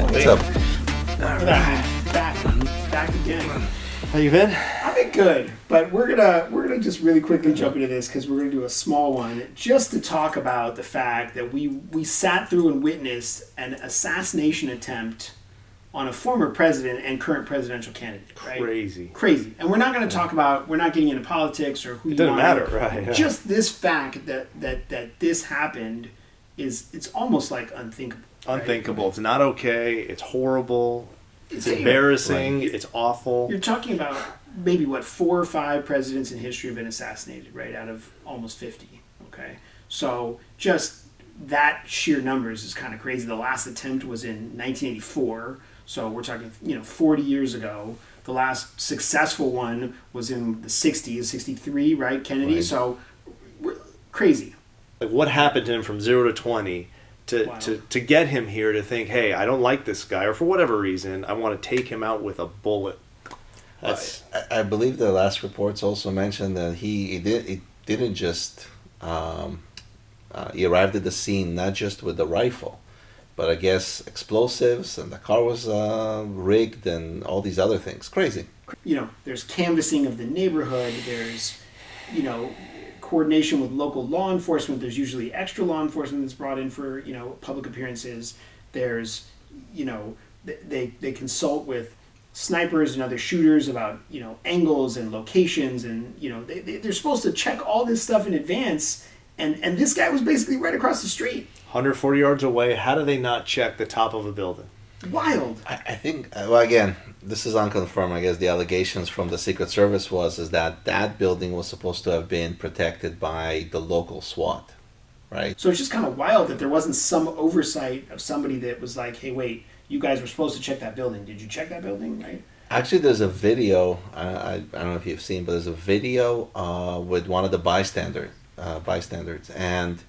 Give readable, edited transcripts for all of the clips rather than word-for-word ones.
What's up? Back again. How you been? I've been good, but we're gonna just really quickly jump into this because we're gonna do a small one just to talk about the fact that we sat through and witnessed an assassination attempt on a former president and current presidential candidate. Right? Crazy. And we're not going to talk about. We're not getting into politics or who. It doesn't matter, right? Yeah. Just this fact that this happened it's almost like unthinkable. Unthinkable. Right? It's not okay. It's horrible. It's embarrassing. Right. It's awful. You're talking about maybe 4 or 5 presidents in history have been assassinated, right? Out of almost 50. Okay, so just that sheer numbers is kind of crazy. The last attempt was in 1984, so we're talking 40 years ago. The last successful one was in the 60s, 63, right? Kennedy. Right. So crazy. Like what happened to him from 0 to 20? To get him here to think, hey, I don't like this guy, or for whatever reason, I want to take him out with a bullet. I believe the last reports also mentioned that he didn't just he arrived at the scene not just with the rifle, but I guess explosives, and the car was rigged and all these other things. Crazy. There's canvassing of the neighborhood. There's coordination with local law enforcement. There's usually extra law enforcement that's brought in for public appearances. There's they consult with snipers and other shooters about angles and locations, and they're supposed to check all this stuff in advance, and this guy was basically right across the street, 140 yards away. How do they not check the top of a building? Wild. I think, again, this is unconfirmed. I guess the allegations from the Secret Service is that building was supposed to have been protected by the local SWAT, right? So it's just kind of wild that there wasn't some oversight of somebody that was like, hey, wait, you guys were supposed to check that building. Did you check that building, right? Actually, there's a video, I don't know if you've seen, but there's a video with one of the bystanders, and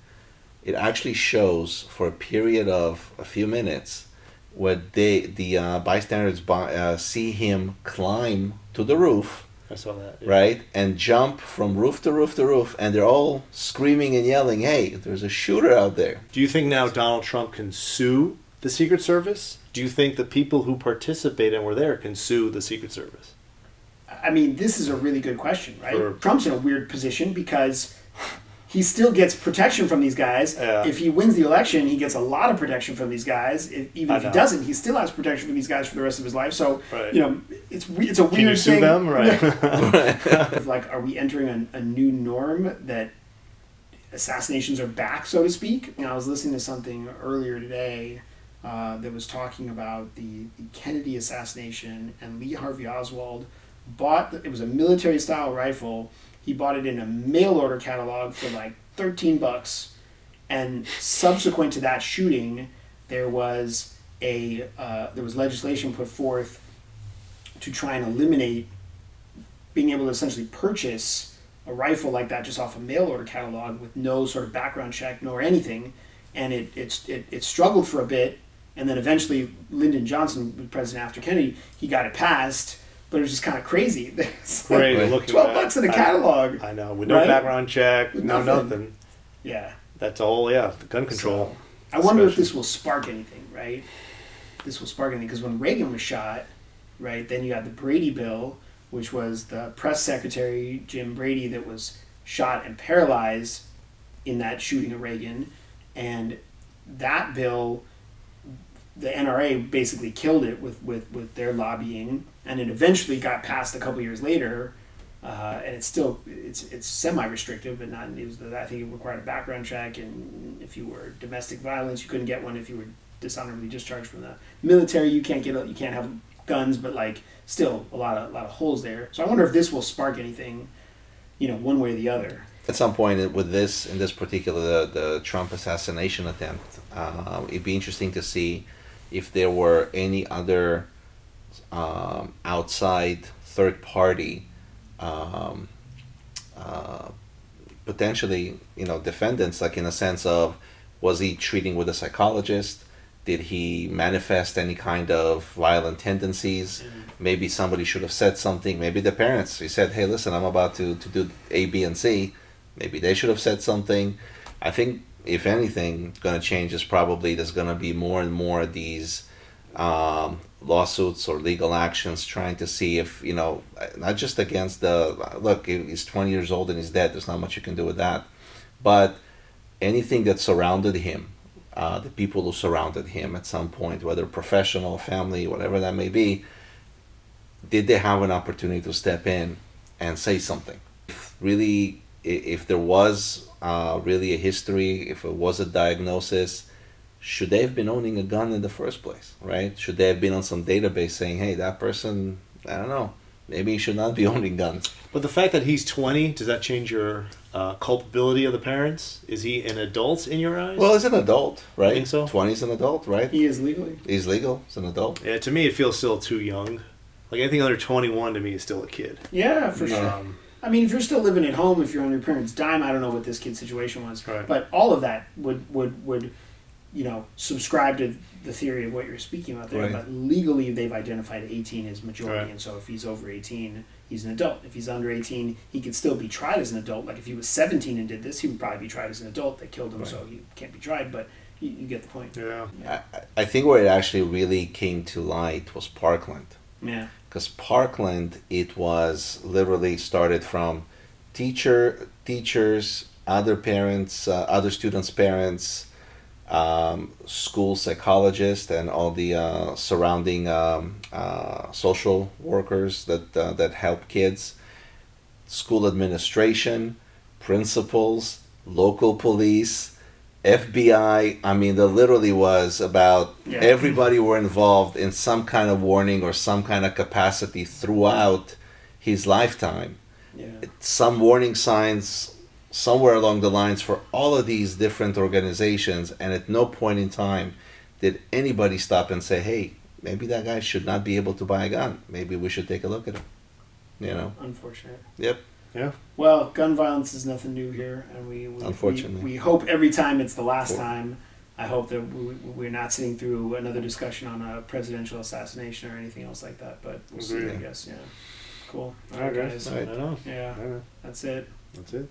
it actually shows for a period of a few minutes where the bystanders see him climb to the roof. I saw that. Yeah. Right? And jump from roof to roof to roof, and they're all screaming and yelling, hey, there's a shooter out there. Do you think now Donald Trump can sue the Secret Service? Do you think the people who participated and were there can sue the Secret Service? I mean, this is a really good question, right? Trump's in a weird position because he still gets protection from these guys. Yeah. If he wins the election, he gets a lot of protection from these guys. Even if he doesn't, he still has protection from these guys for the rest of his life. So, right. It's a weird thing. Can you sue them? Right. Like, are we entering a new norm that assassinations are back, so to speak? I was listening to something earlier today that was talking about the Kennedy assassination, and Lee Harvey Oswald it was a military-style rifle. He bought it in a mail order catalog for like $13, and subsequent to that shooting, there was legislation put forth to try and eliminate being able to essentially purchase a rifle like that just off a mail order catalog with no sort of background check nor anything, and it struggled for a bit, and then eventually Lyndon Johnson, the president after Kennedy, he got it passed. But it was just kind of crazy. Great, like $12 in a catalog. I know, with no background check, nothing. Yeah. That's all, the gun control. So, I wonder if this will spark anything, right? This will spark anything, because when Reagan was shot, right, then you got the Brady bill, which was the press secretary, Jim Brady, that was shot and paralyzed in that shooting of Reagan. And that bill, the NRA basically killed it with their lobbying, and it eventually got passed a couple years later, and it's semi-restrictive, but not. I think it required a background check, and if you were domestic violence, you couldn't get one. If you were dishonorably discharged from the military, you can't have guns, but like still a lot of holes there. So I wonder if this will spark anything, one way or the other. At some point in this particular the Trump assassination attempt, it'd be interesting to see if there were any other outside third party potentially defendants, like in a sense of, was he treating with a psychologist? Did he manifest any kind of violent tendencies? Maybe somebody should have said something. Maybe the parents, he said, hey, listen, I'm about to do A, B, and C. Maybe they should have said something. I think, if anything, going to change is probably there's going to be more and more of these lawsuits or legal actions trying to see if, not just against look, he's 20 years old and he's dead, there's not much you can do with that, but anything that surrounded him, the people who surrounded him at some point, whether professional, family, whatever that may be, did they have an opportunity to step in and say something? If there was really a history, if it was a diagnosis, should they have been owning a gun in the first place, right? Should they have been on some database saying, hey, that person, I don't know, maybe he should not be owning guns? But the fact that he's 20, does that change your culpability of the parents? Is he an adult in your eyes? Well, he's an adult, right? I think so. 20 is an adult, right? He is legally. He's legal. He's an adult. Yeah, to me, it feels still too young. Like anything under 21 to me is still a kid. Yeah, for sure. I mean, if you're still living at home, if you're on your parents' dime, I don't know what this kid's situation was. Right. But all of that would subscribe to the theory of what you're speaking about there. Right. But legally, they've identified 18 as majority, Right. and so if he's over 18, he's an adult. If he's under 18, he could still be tried as an adult. Like if he was 17 and did this, he would probably be tried as an adult. They killed him, Right. so he can't be tried. But you get the point. Yeah. I think where it actually really came to light was Parkland. Yeah. Because Parkland, it was literally started from teachers, other parents, other students' parents, school psychologists, and all the surrounding social workers that help kids, school administration, principals, local police, FBI. I mean, there literally was about everybody were involved in some kind of warning or some kind of capacity throughout his lifetime. Yeah. Some warning signs somewhere along the lines for all of these different organizations, and at no point in time did anybody stop and say, hey, maybe that guy should not be able to buy a gun. Maybe we should take a look at him. Unfortunate. Yep. Yeah. Well, gun violence is nothing new here, and we Unfortunately. we hope every time it's the last time. I hope that we're not sitting through another discussion on a presidential assassination or anything else like that. But we'll see. I guess. Yeah. Cool. All right, guys. All right. I know. Yeah. I know. That's it. That's it.